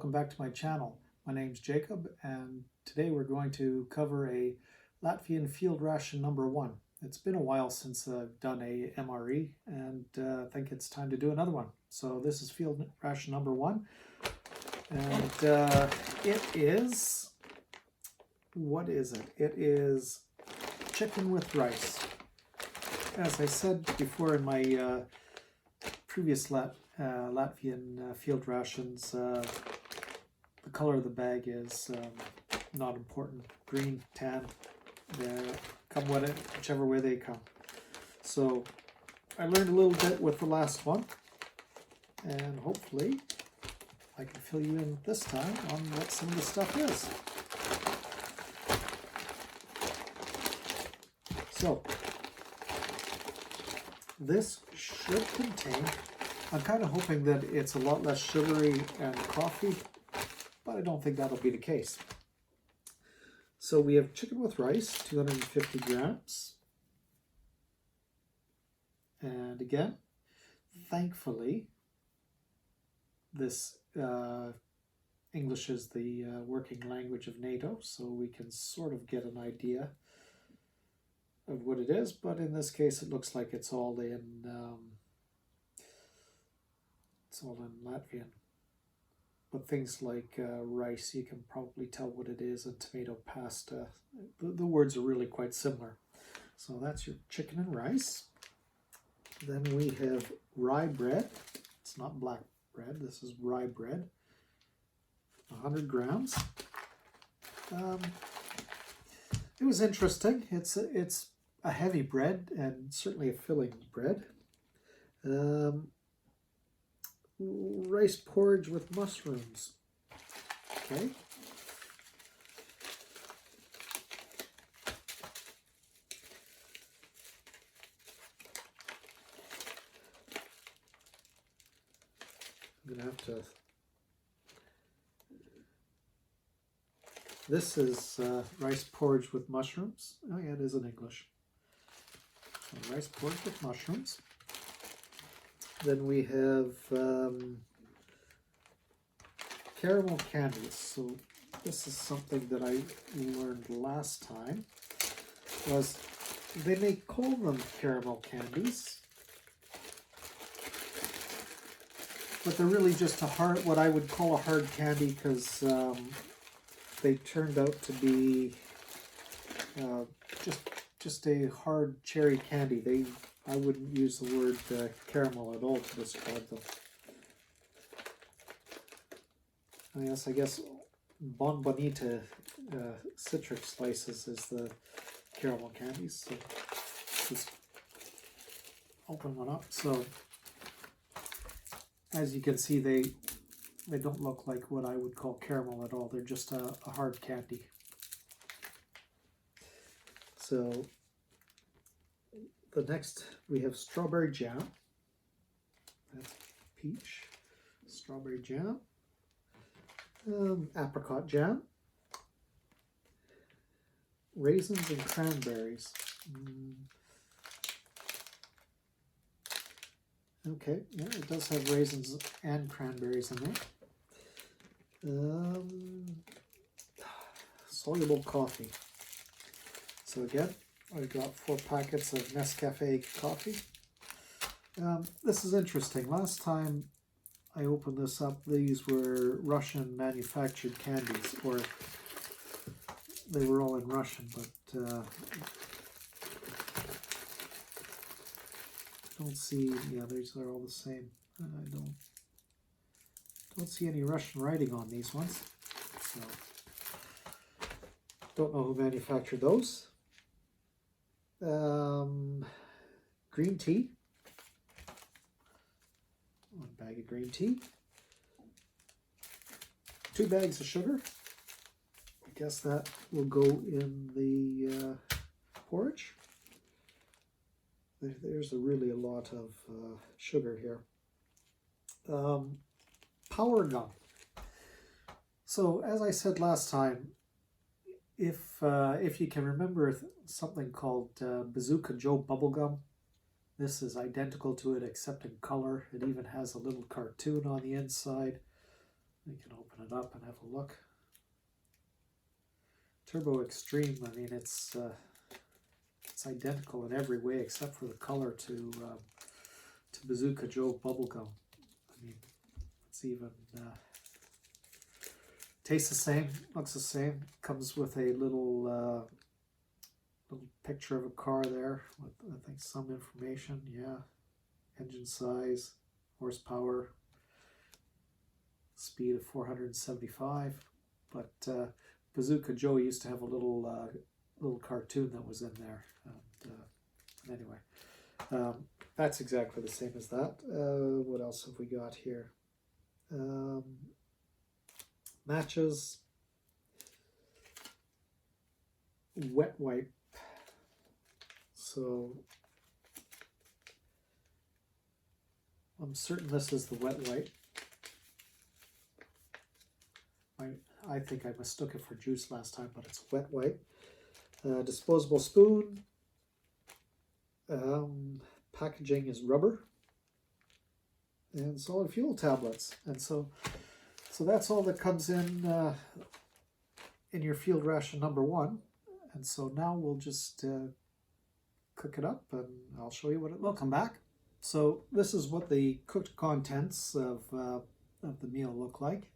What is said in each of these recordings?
welcome back to my channel. My name's Jacob, and today we're going to cover a Latvian field ration number 1. It's been a while since I've done a MRE, and I think it's time to do another one. So this is field ration number 1, and it is, what is it? It is chicken with rice. As I said before in my previous Latvian field rations, the color of the bag is not important. Green, tan, come with it, whichever way they come. So I learned a little bit with the last one, and hopefully I can fill you in this time on what some of the stuff is. So this should contain, I'm kind of hoping that it's a lot less sugary and coffee, but I don't think that'll be the case. So we have chicken with rice, 250 grams. And again, thankfully, this English is the working language of NATO, so we can sort of get an idea of what it is, but in this case it looks like it's all in Latvian. But things like rice, you can probably tell what it is, and tomato pasta, the words are really quite similar. So that's your chicken and rice. Then we have rye bread. It's not black bread, this is rye bread, 100 grams. It was interesting. It's a heavy bread and certainly a filling bread. Rice porridge with mushrooms. Okay. I'm going to have to... This is rice porridge with mushrooms. Oh yeah, it is in English. So rice porridge with mushrooms. Then we have caramel candies. So this is something that I learned last time. Was they may call them caramel candies, but they're really just a hard, what I would call a hard candy, because they turned out to be just a hard cherry candy. I wouldn't use the word caramel at all to describe them. I guess Bon Bonita citric slices is the caramel candies. So just open one up. So as you can see, they don't look like what I would call caramel at all. They're just a hard candy. So the next we have strawberry jam. That's peach. Strawberry jam. Apricot jam. Raisins and cranberries. Okay, yeah, it does have raisins and cranberries in there. Soluble coffee. So again, I've got 4 packets of Nescafe coffee. This is interesting. Last time I opened this up, these were Russian manufactured candies, or they were all in Russian, but I don't see, yeah, these are all the same. I don't see any Russian writing on these ones, so don't know who manufactured those. Green tea. 1 bag of green tea. 2 bags of sugar. I guess that will go in the porridge. There's really a lot of sugar here. Power gum. So as I said last time, if you can remember something called Bazooka Joe bubblegum, this is identical to it except in color. It even has a little cartoon on the inside. We can open it up and have a look. Turbo Extreme, I mean, it's identical in every way except for the color to Bazooka Joe Bubblegum. I mean, it's even tastes the same, looks the same. Comes with a little picture of a car there with, I think, some information. Yeah, engine size, horsepower, speed of 475. But Bazooka Joe used to have a little cartoon that was in there. And anyway, that's exactly the same as that. What else have we got here? Matches, wet wipe. So I'm certain this is the wet wipe. I think I mistook it for juice last time, but it's wet wipe. Disposable spoon. Packaging is rubber. And solid fuel tablets. And so that's all that comes in your field ration number 1. And so now we'll just cook it up and I'll show you what it looks. Welcome back. So this is what the cooked contents of the meal look like.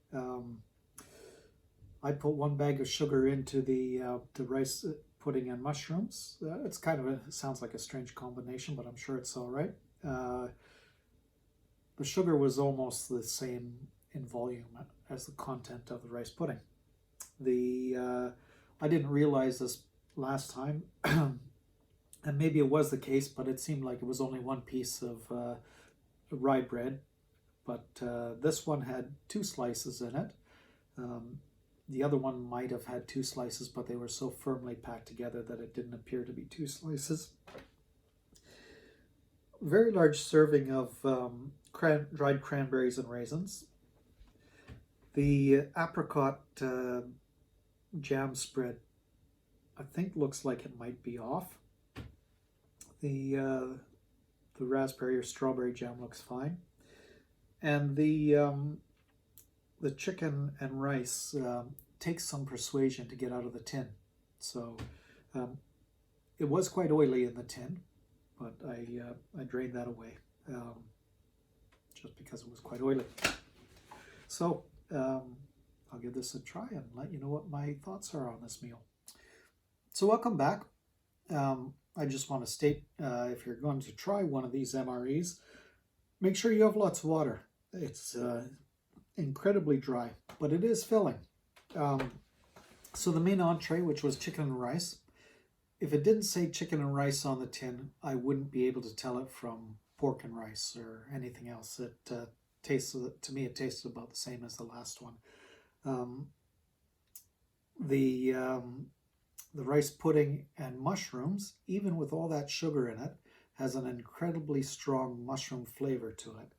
I put 1 bag of sugar into the rice pudding and mushrooms. It's kind of sounds like a strange combination, but I'm sure it's all right. The sugar was almost the same in volume as the content of the rice pudding. I didn't realize this last time, and maybe it was the case, but it seemed like it was only 1 piece of rye bread. But this one had 2 slices in it. The other one might have had 2 slices, but they were so firmly packed together that it didn't appear to be 2 slices. Very large serving of dried cranberries and raisins. The apricot jam spread, I think, looks like it might be off. The raspberry or strawberry jam looks fine. And the chicken and rice takes some persuasion to get out of the tin. So it was quite oily in the tin, but I drained that away just because it was quite oily. So I'll give this a try and let you know what my thoughts are on this meal. So welcome back. I just want to state, if you're going to try one of these MREs, make sure you have lots of water. It's incredibly dry, but it is filling. So the main entree, which was chicken and rice, if it didn't say chicken and rice on the tin, I wouldn't be able to tell it from pork and rice or anything else. It tasted, to me, it tasted about the same as the last one. The rice pudding and mushrooms, even with all that sugar in it, has an incredibly strong mushroom flavor to it.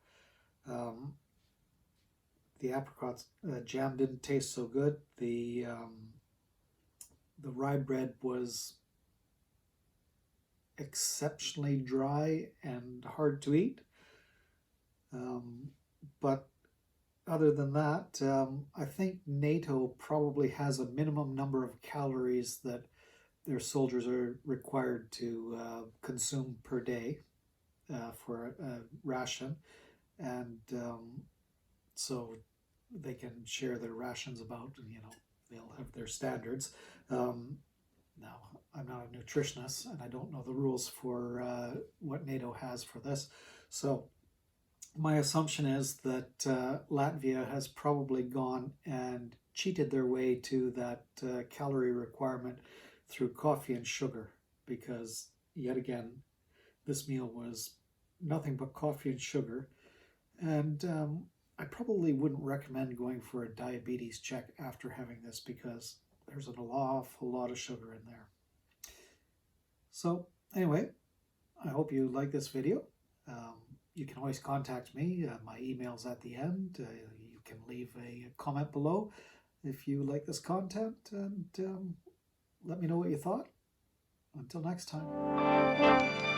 The apricot jam didn't taste so good. The rye bread was exceptionally dry and hard to eat. But other than that, I think NATO probably has a minimum number of calories that their soldiers are required to consume per day for a ration. And so they can share their rations about, they'll have their standards. Now, I'm not a nutritionist and I don't know the rules for what NATO has for this. So my assumption is that Latvia has probably gone and cheated their way to that calorie requirement through coffee and sugar, because yet again, this meal was nothing but coffee and sugar. And I probably wouldn't recommend going for a diabetes check after having this, because there's an awful lot of sugar in there. So anyway, I hope you like this video. You can always contact me. My email's at the end. You can leave a comment below if you like this content, and let me know what you thought. Until next time.